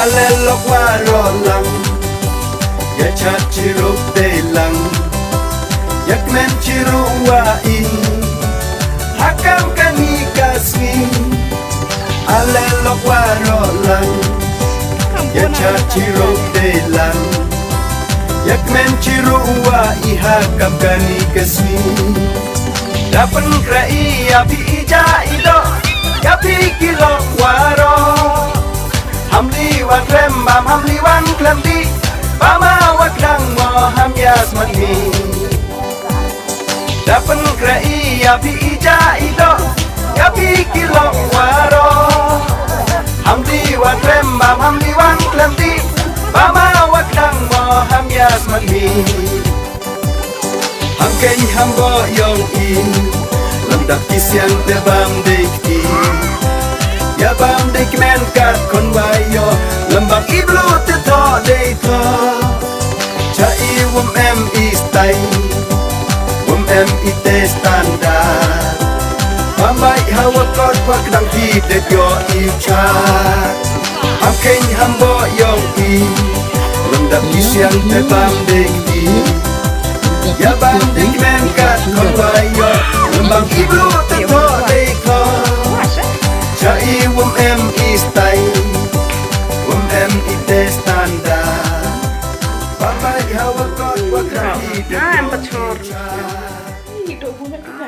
alelok warolang ya chat ciruk delang yak men ciru wain hakam kani kasmi alelok warolang ya chat ciruk delang yak men ciru wai hakam kani kasmi dapen krai api ija ido kapi kilo waro hamli wan rembam hamli wan klamdi bama wakdang mo ham yasmani dapen krai api ija ido kapi kilo waro hamli wan rembam hamli wan klamdi bama wakdang mo ham yasmani ham kei ham bo yong in lamdak kisyang te bam dekti ya bam dek men kat kon wayo lambak iblu te to de to cha I wum em istai wum em ite standard pambai hawa kot pak dang ti de yo I cha ham ken ham bo yong I lamdak kisyang te bam dekti ya bam dek men kat kon wayo lambak iblu te to de to Chai wum em istai wum em ite standard Babai hawa kot wakrati em pachor hidup punya kita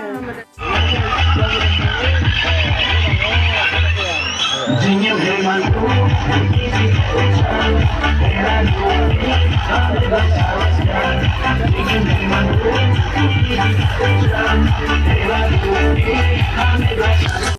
Jangan